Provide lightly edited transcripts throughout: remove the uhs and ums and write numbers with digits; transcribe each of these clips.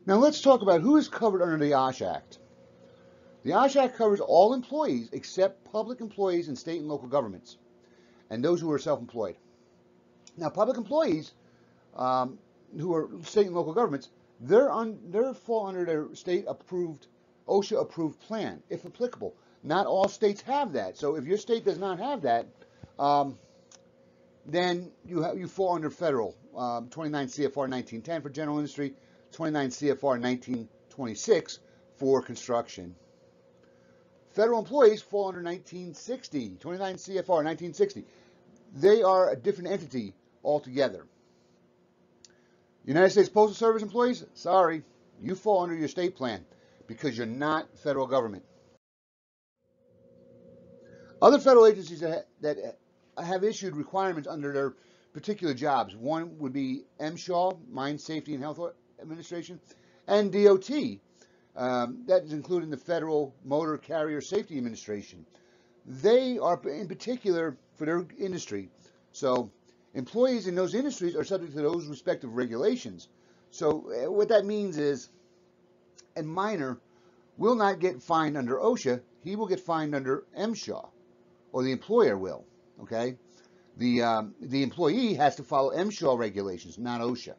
Now let's talk about who is covered under the OSH Act. The OSH Act covers all employees except public employees in state and local governments and those who are self-employed. Now, public employees who are state and local governments, they fall under their state-approved, OSHA-approved plan, if applicable. Not all states have that. So if your state does not have that, then you fall under federal, 29 CFR 1910 for general industry, 29 CFR 1926 for construction. Federal employees fall under 1960, 29 CFR 1960. They are a different entity altogether. United States Postal Service employees, sorry, you fall under your state plan because you're not federal government. Other federal agencies that have issued requirements under their particular jobs, one would be MSHA, Mine Safety and Health Administration, and DOT. That is including the Federal Motor Carrier Safety Administration. They are in particular for their industry. So employees in those industries are subject to those respective regulations. So what that means is a miner will not get fined under OSHA. He will get fined under MSHA, or the employer will. Okay, the employee has to follow MSHA regulations, not OSHA.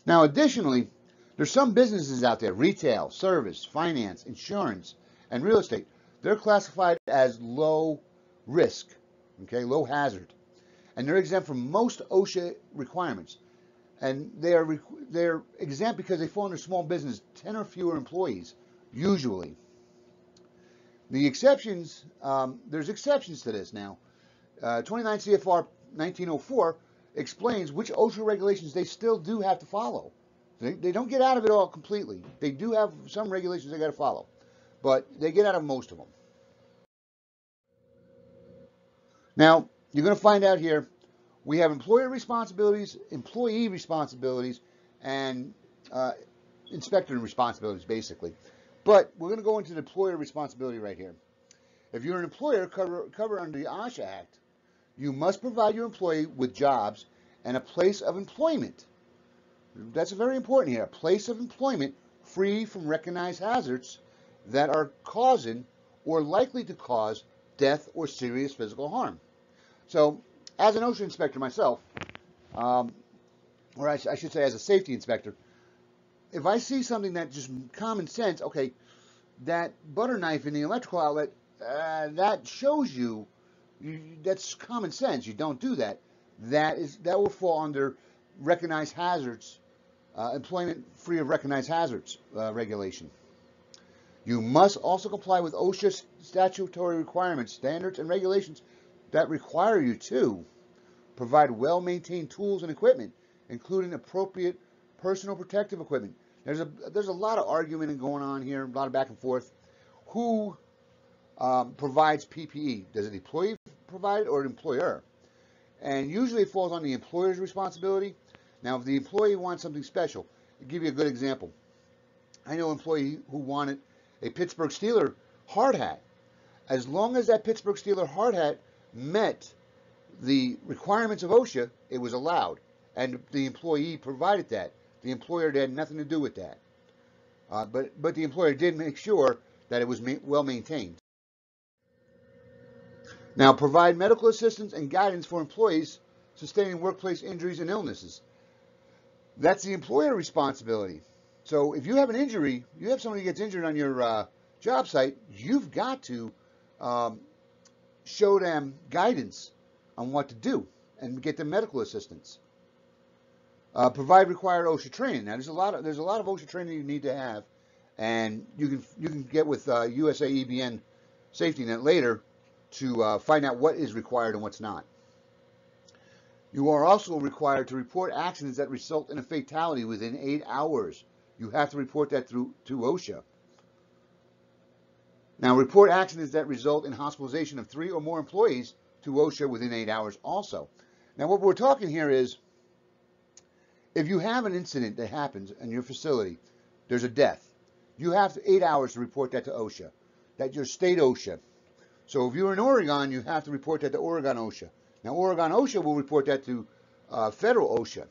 Now, additionally, there's some businesses out there, retail, service, finance, insurance, and real estate. They're classified as low risk, okay, low hazard, and they're exempt from most OSHA requirements. And they're exempt because they fall under small business, 10 or fewer employees, usually. The exceptions, there's exceptions to this now. 29 CFR 1904 explains which OSHA regulations they still do have to follow. They don't get out of it all completely. They do have some regulations they got to follow, but they get out of most of them. Now, you're going to find out here, we have employer responsibilities, employee responsibilities, and inspector responsibilities, basically. But we're going to go into the employer responsibility right here. If you're an employer covered under the OSHA Act, you must provide your employee with jobs and a place of employment. That's very important here. A place of employment free from recognized hazards that are causing or likely to cause death or serious physical harm. So, as an OSHA inspector myself, or I should say as a safety inspector, if I see something that just common sense, okay, that butter knife in the electrical outlet, that shows you, that's common sense. You don't do that. That will fall under recognized hazards, employment free of recognized hazards regulation. You must also comply with OSHA statutory requirements, standards, and regulations that require you to provide well-maintained tools and equipment, including appropriate personal protective equipment. There's a lot of argument going on here, a lot of back and forth. Who provides PPE? Does an employee provide it or an employer? And usually it falls on the employer's responsibility. Now, if the employee wants something special, I'll give you a good example. I know an employee who wanted a Pittsburgh Steelers hard hat. As long as that Pittsburgh Steelers hard hat met the requirements of OSHA, it was allowed. And the employee provided that. The employer had nothing to do with that. But the employer did make sure that it was well maintained. Now, provide medical assistance and guidance for employees sustaining workplace injuries and illnesses. That's the employer responsibility. So if you have an injury, you have somebody who gets injured on your job site, you've got to show them guidance on what to do and get them medical assistance. Provide required OSHA training. Now, there's a lot of OSHA training you need to have, and you can get with USAEBN SafetyNet later to find out what is required and what's not. You are also required to report accidents that result in a fatality within 8 hours. You have to report that to OSHA. Now, report accidents that result in hospitalization of 3 or more employees to OSHA within 8 hours also. Now, what we're talking here is, if you have an incident that happens in your facility, there's a death, you have 8 hours to report that to OSHA. That's your state OSHA. So if you're in Oregon, you have to report that to Oregon OSHA. Now, Oregon OSHA will report that to federal OSHA.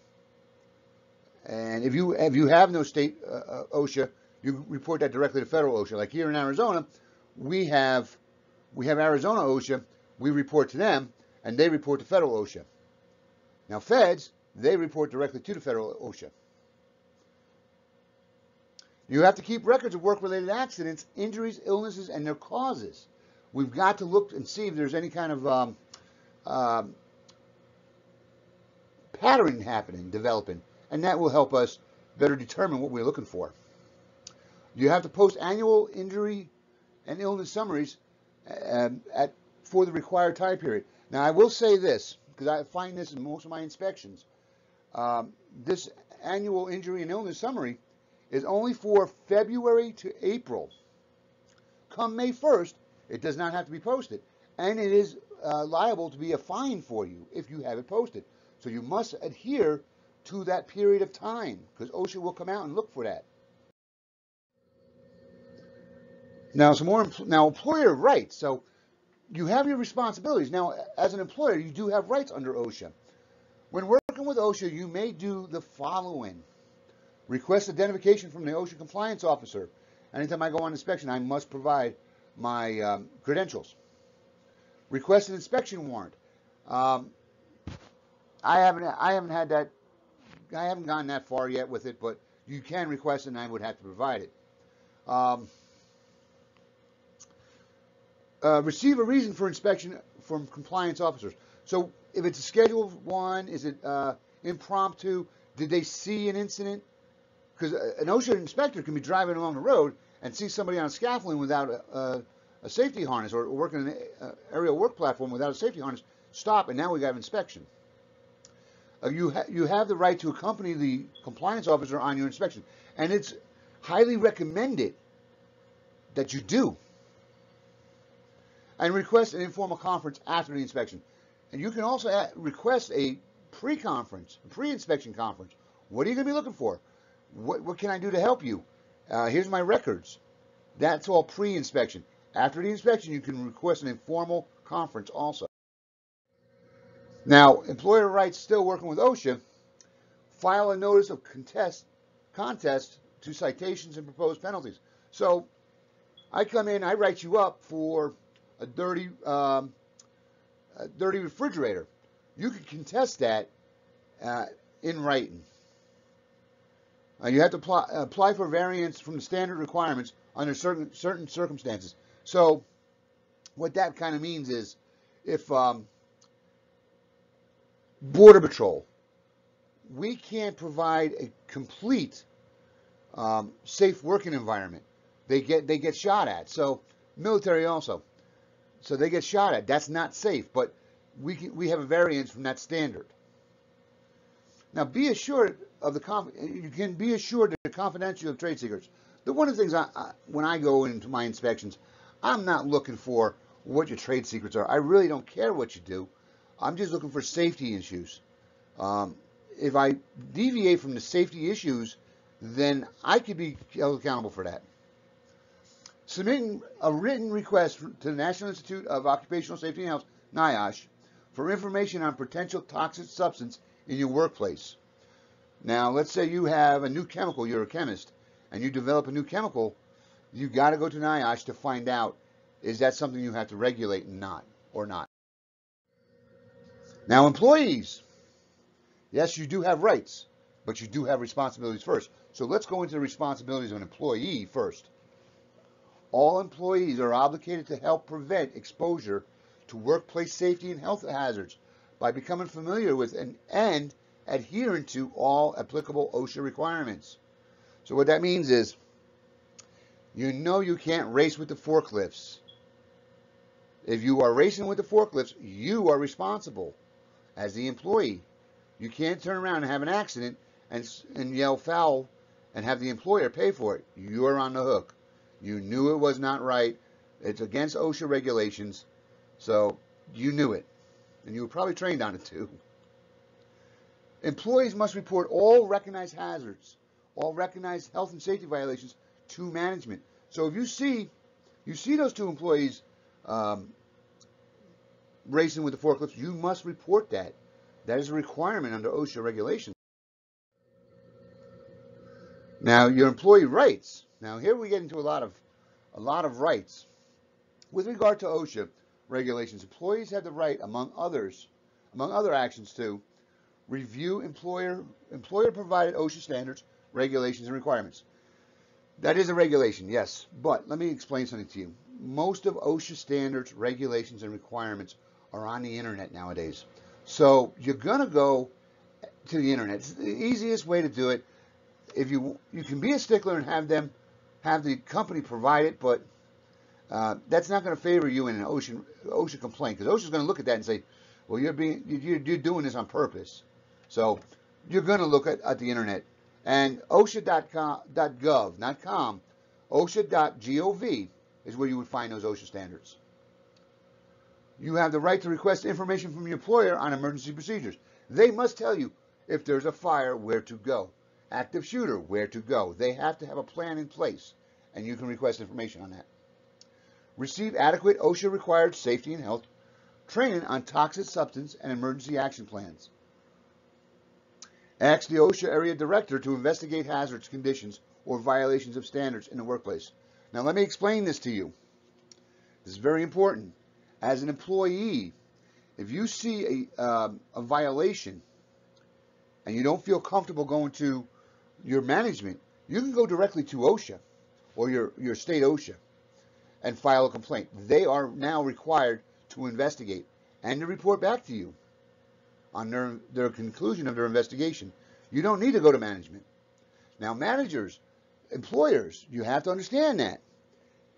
And if you have no state OSHA, you report that directly to federal OSHA. Like here in Arizona, we have Arizona OSHA. We report to them, and they report to federal OSHA. Now, feds, they report directly to the federal OSHA. You have to keep records of work-related accidents, injuries, illnesses, and their causes. We've got to look and see if there's any kind of pattern happening, developing, and that will help us better determine what we're looking for. You have to post annual injury and illness summaries for the required time period. Now, I will say this, because I find this in most of my inspections. This annual injury and illness summary is only for February to April. Come May 1st, it does not have to be posted, and it is liable to be a fine for you if you have it posted. So you must adhere to that period of time, because OSHA will come out and look for that. Now, employer rights. So you have your responsibilities. Now, as an employer, you do have rights under OSHA. When working with OSHA, you may do the following. Request identification from the OSHA compliance officer. Anytime I go on inspection, I must provide my credentials. Request an inspection warrant. I haven't had that. I haven't gone that far yet with it, but you can request it, and I would have to provide it. Receive a reason for inspection from compliance officers. So if it's a scheduled one, is it impromptu? Did they see an incident? Because an OSHA inspector can be driving along the road and see somebody on a scaffolding without a safety harness, or working an aerial work platform without a safety harness. Stop, and now we got inspection. You have the right to accompany the compliance officer on your inspection, and it's highly recommended that you do. And request an informal conference after the inspection. And you can also request a pre-conference, a pre-inspection conference. What are you going to be looking for? What can I do to help you? Here's my records. That's all pre-inspection. After the inspection, you can request an informal conference also. Now, employer rights, still working with OSHA, file a notice of contest to citations and proposed penalties. So I come in, I write you up for a dirty refrigerator. You can contest that in writing. You have to apply for variance from the standard requirements under certain circumstances. So what that kind of means is, if Border Patrol, we can't provide a complete safe working environment. They get shot at. So military also. So they get shot at. That's not safe, but we have a variance from that standard. Now, be assured of you can be assured of the confidentiality of trade secrets. One of the things when I go into my inspections, I'm not looking for what your trade secrets are. I really don't care what you do. I'm just looking for safety issues. If I deviate from the safety issues, then I could be held accountable for that. Submitting a written request to the National Institute of Occupational Safety and Health, NIOSH, for information on potential toxic substance in your workplace. Now, let's say you have a new chemical, you're a chemist, and you develop a new chemical, you've got to go to NIOSH to find out, is that something you have to regulate or not. Now, employees, yes, you do have rights, but you do have responsibilities first. So let's go into the responsibilities of an employee first. All employees are obligated to help prevent exposure to workplace safety and health hazards by becoming familiar with and adhering to all applicable OSHA requirements. So what that means is, you can't race with the forklifts. If you are racing with the forklifts, you are responsible as the employee. You can't turn around and have an accident and yell foul and have the employer pay for it. You're on the hook. You knew it was not right. It's against OSHA regulations. So you knew it. And you were probably trained on it too. Employees must report all recognized hazards, all recognized health and safety violations to management. So if you see those two employees racing with the forklifts, you must report that. That is a requirement under OSHA regulations. Now, your employee rights. Now, here we get into a lot of rights. With regard to OSHA regulations, employees have the right, among other actions, to review employer-provided OSHA standards, regulations, and requirements. That is a regulation, yes, but let me explain something to you. Most of OSHA standards, regulations, and requirements are on the internet nowadays. So you're going to go to the internet. It's the easiest way to do it. If you can be a stickler and have the company provide it, but that's not going to favor you in an OSHA complaint, because OSHA is going to look at that and say, well, you're doing this on purpose. So you're going to look at the internet. And OSHA.gov, not com, OSHA.gov is where you would find those OSHA standards. You have the right to request information from your employer on emergency procedures. They must tell you if there's a fire, where to go. Active shooter, where to go. They have to have a plan in place, and you can request information on that. Receive adequate OSHA-required safety and health training on toxic substance and emergency action plans. Ask the OSHA area director to investigate hazards, conditions, or violations of standards in the workplace. Now, let me explain this to you. This is very important. As an employee, if you see a violation and you don't feel comfortable going to your management, you can go directly to OSHA or your state OSHA and file a complaint. They are now required to investigate and to report back to you on their conclusion of their investigation. You don't need to go to management. Now, managers, employers, you have to understand that.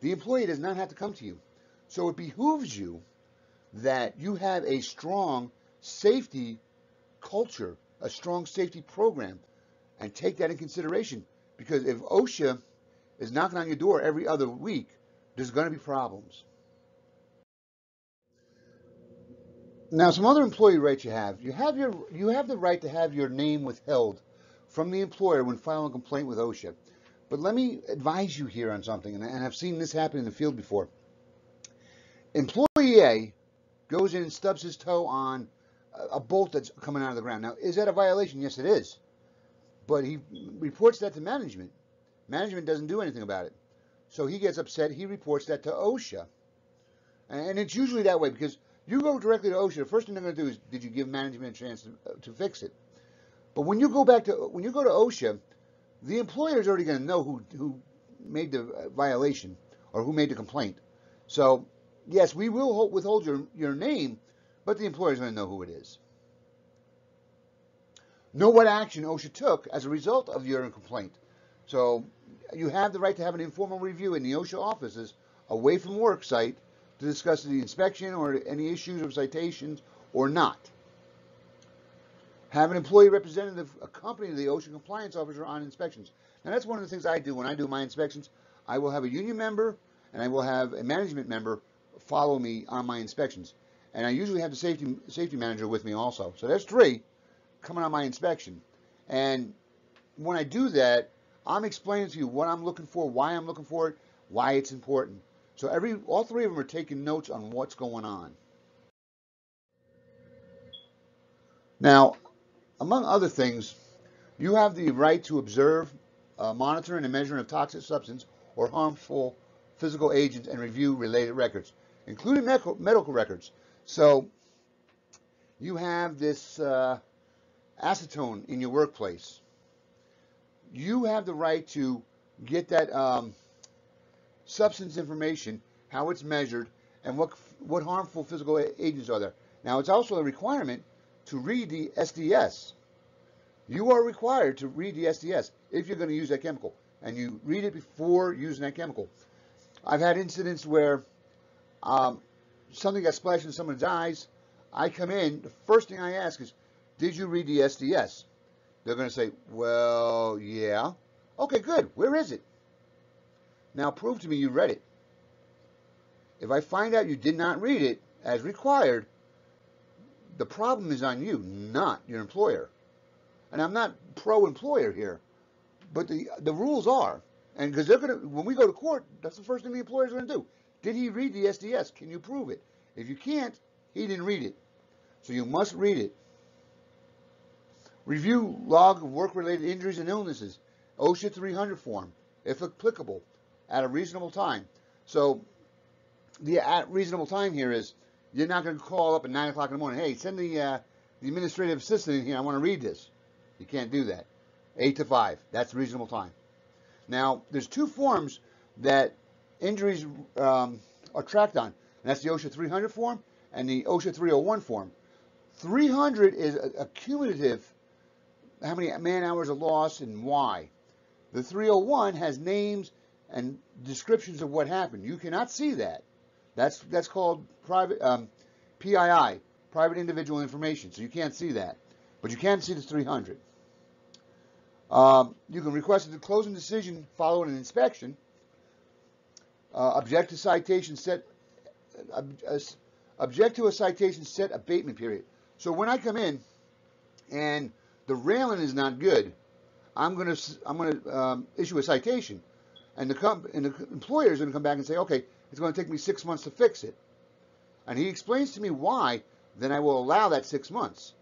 The employee does not have to come to you. So it behooves you that you have a strong safety culture, a strong safety program, and take that in consideration. Because if OSHA is knocking on your door every other week, there's going to be problems. Now, some other employee rights you have. You have the right to have your name withheld from the employer when filing a complaint with OSHA. But let me advise you here on something, and I've seen this happen in the field before. Employee A goes in and stubs his toe on a bolt that's coming out of the ground. Now, is that a violation? Yes, it is. But he reports that to management. Management doesn't do anything about it. So he gets upset. He reports that to OSHA. And it's usually that way, because you go directly to OSHA, the first thing they're going to do is, did you give management a chance to fix it? But when you go to OSHA, the employer is already going to know who made the violation or who made the complaint. So, yes, we will withhold your name, but the employer is going to know who it is. Know what action OSHA took as a result of your complaint. So you have the right to have an informal review in the OSHA offices away from work site to discuss the inspection or any issues or citations or not. Have an employee representative accompany the OSHA compliance officer on inspections. Now, that's one of the things I do when I do my inspections. I will have a union member and I will have a management member follow me on my inspections. And I usually have the safety manager with me also. So there's 3 coming on my inspection. And when I do that, I'm explaining to you what I'm looking for, why I'm looking for it, why it's important. So all 3 of them are taking notes on what's going on. Now, among other things, you have the right to observe, monitoring, and measuring of toxic substance or harmful physical agents and review related records, including medical records. So you have this acetone in your workplace. You have the right to get that substance information, how it's measured, and what harmful physical agents are there. Now, it's also a requirement to read the SDS. You are required to read the SDS if you're going to use that chemical, and you read it before using that chemical. I've had incidents where something got splashed in someone's eyes. I come in, the first thing I ask is, did you read the SDS? They're going to say, well, yeah. Okay, good. Where is it? Now prove to me you read it. If I find out you did not read it as required, the problem is on you, not your employer. And I'm not pro-employer here, but the rules are. And because when we go to court, that's the first thing the employer is going to do. Did he read the SDS? Can you prove it? If you can't, He didn't read it. So you must read it. Review log of work-related injuries and illnesses. OSHA 300 form, if applicable, at a reasonable time. So the at reasonable time here is you're not going to call up at 9 o'clock in the morning. Hey, send the administrative assistant in here. I want to read this. You can't do that. 8 to 5. That's reasonable time. Now, there's two forms that injuries are tracked on. And that's the OSHA 300 form and the OSHA 301 form. 300 is a cumulative, how many man hours are lost and why. The 301 has names and descriptions of what happened. You cannot see that. That's called private PII, private individual information. So you can't see that, but you can see the 300. You can request a closing decision following an inspection. Object to citation set. Object to a citation set abatement period. So when I come in and the railing is not good, I'm going to issue a citation, and the employer is going to come back and say, okay, it's going to take me 6 months to fix it, and he explains to me why. Then I will allow that 6 months.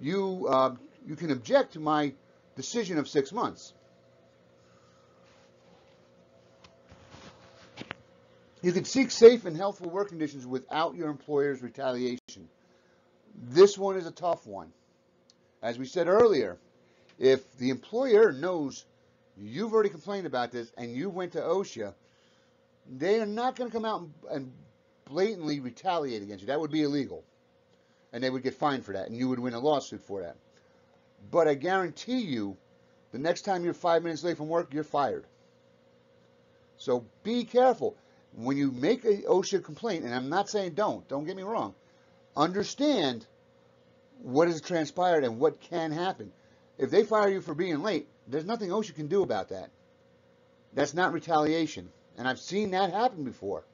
You can object to my decision of 6 months. You can seek safe and healthful work conditions without your employer's retaliation. This one is a tough one. As we said earlier, if the employer knows you've already complained about this and you went to OSHA, they are not going to come out and blatantly retaliate against you. That would be illegal. And they would get fined for that, and you would win a lawsuit for that. But I guarantee you, the next time you're 5 minutes late from work, you're fired. So be careful. When you make a OSHA complaint, and I'm not saying don't get me wrong, understand what has transpired and what can happen. If they fire you for being late, there's nothing OSHA can do about that. That's not retaliation. And I've seen that happen before.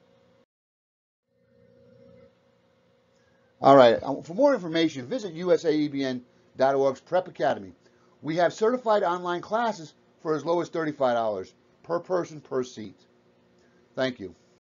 All right, for more information, visit usaebn.org's Prep Academy. We have certified online classes for as low as $35 per person per seat. Thank you.